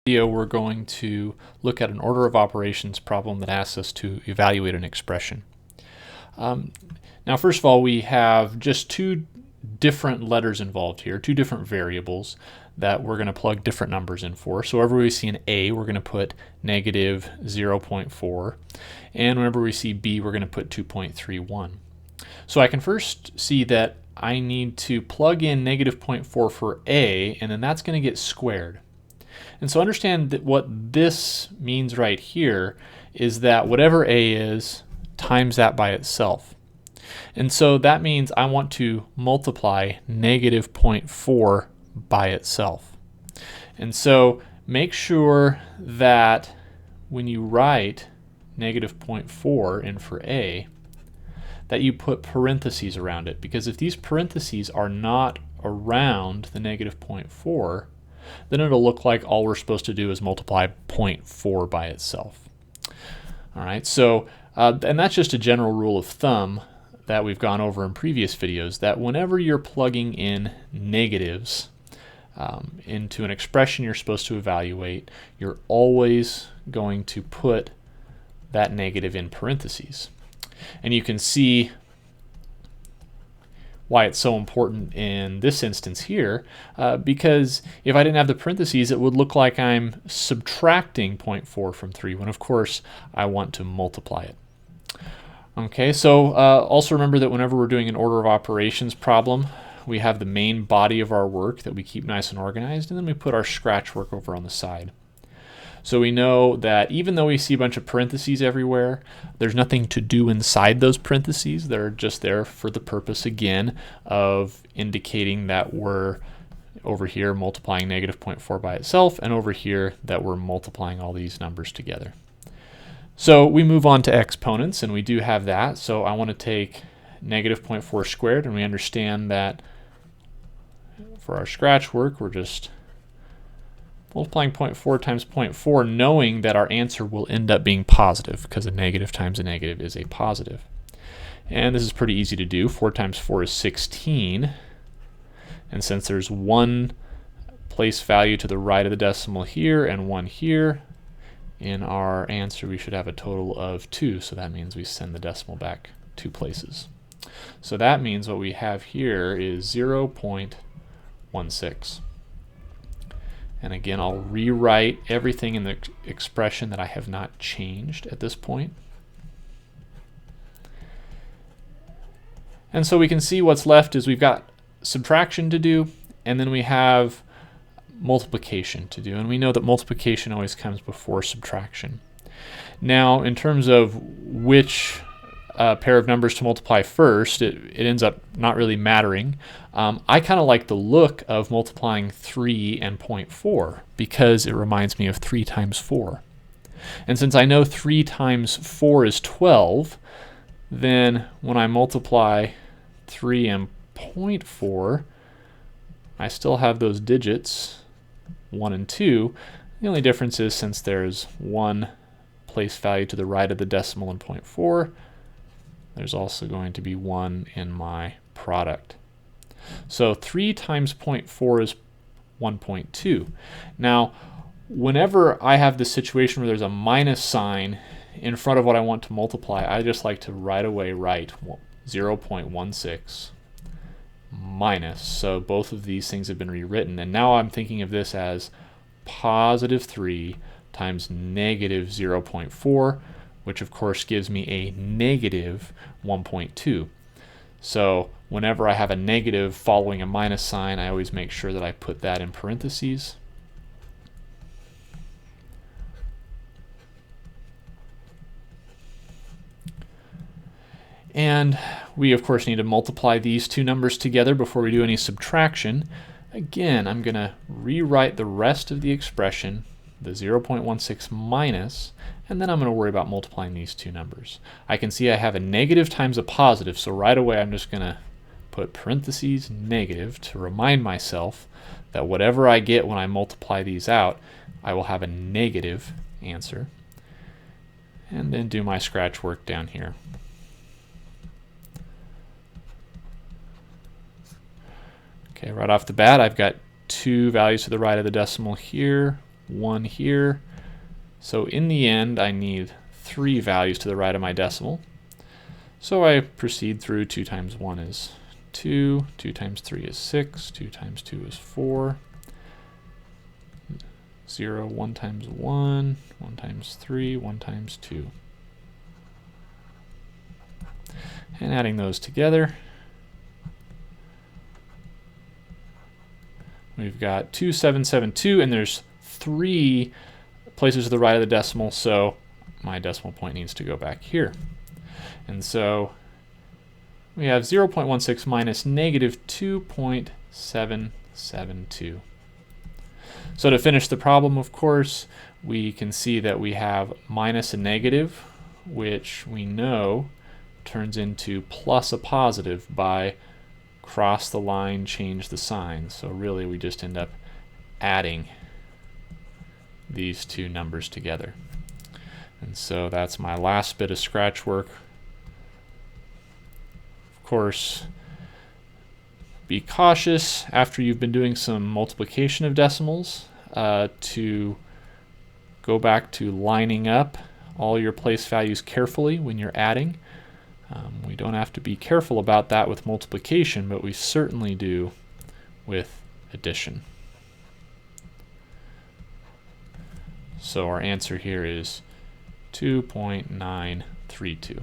Video we're going to look at an order of operations problem that asks us to evaluate an expression. Now first of all, we have just two different letters involved here, two different variables that we're going to plug different numbers in for. So whenever we see an A, we're going to put negative 0.4, and whenever we see B, we're going to put 2.31. So I can first see that I need to plug in negative 0.4 for A, and then that's going to get squared. And so understand that what this means right here is that whatever A is times that by itself. And so that means I want to multiply negative 0.4 by itself. And so make sure that when you write negative 0.4 in for A, that you put parentheses around it, because if these parentheses are not around the negative 0.4, then it'll look like all we're supposed to do is multiply 0.4 by itself. All right, so and that's just a general rule of thumb that we've gone over in previous videos, that whenever you're plugging in negatives into an expression you're supposed to evaluate, you're always going to put that negative in parentheses. And you can see why it's so important in this instance here, because if I didn't have the parentheses, it would look like I'm subtracting 0.4 from 3, when of course I want to multiply it. Okay, so also remember that whenever we're doing an order of operations problem, we have the main body of our work that we keep nice and organized, and then we put our scratch work over on the side. So we know that even though we see a bunch of parentheses everywhere, there's nothing to do inside those parentheses. They're just there for the purpose, again, of indicating that we're over here multiplying negative 0.4 by itself, and over here that we're multiplying all these numbers together. So we move on to exponents, and we do have that. So I want to take negative 0.4 squared, and we understand that for our scratch work, we're just multiplying 0.4 times 0.4, knowing that our answer will end up being positive, because a negative times a negative is a positive. And this is pretty easy to do. 4 times 4 is 16. And since there's one place value to the right of the decimal here and one here, in our answer we should have a total of 2. So that means we send the decimal back 2 places. So that means what we have here is 0.16. And again, I'll rewrite everything in the expression that I have not changed at this point. And so we can see what's left is we've got subtraction to do, and then we have multiplication to do. And we know that multiplication always comes before subtraction. Now, in terms of which pair of numbers to multiply first, it ends up not really mattering. I kind of like the look of multiplying 3 and 0.4 because it reminds me of 3 times 4. And since I know 3 times 4 is 12, then when I multiply 3 and 0.4, I still have those digits 1 and 2. The only difference is since there's one place value to the right of the decimal in 0.4, there's also going to be 1 in my product. So 3 times 0.4 is 1.2. Now, whenever I have this situation where there's a minus sign in front of what I want to multiply, I just like to right away write 0.16 minus. So both of these things have been rewritten, and now I'm thinking of this as positive 3 times negative 0.4, which of course gives me a negative 1.2. So whenever I have a negative following a minus sign, I always make sure that I put that in parentheses. And we of course need to multiply these two numbers together before we do any subtraction. Again, I'm going to rewrite the rest of the expression, the 0.16 minus, and then I'm going to worry about multiplying these two numbers. I can see I have a negative times a positive, so right away I'm just going to put parentheses negative to remind myself that whatever I get when I multiply these out, I will have a negative answer. And then do my scratch work down here. Okay, right off the bat, I've got 2 values to the right of the decimal here, 1 here. So in the end, I need 3 values to the right of my decimal. So I proceed through. 2 times 1 is 2, 2 times 3 is 6, 2 times 2 is 4, 0, 1 times 1, 1 times 3, 1 times 2. And adding those together, we've got 2772, and there's 3 places to the right of the decimal, so my decimal point needs to go back here. And so we have 0.16 minus negative 2.772. So to finish the problem, of course, we can see that we have minus a negative, which we know turns into plus a positive by cross the line, change the sign. So really we just end up adding these two numbers together. And so that's my last bit of scratch work. Of course, be cautious after you've been doing some multiplication of decimals to go back to lining up all your place values carefully when you're adding. We don't have to be careful about that with multiplication, but we certainly do with addition. So our answer here is 2.932.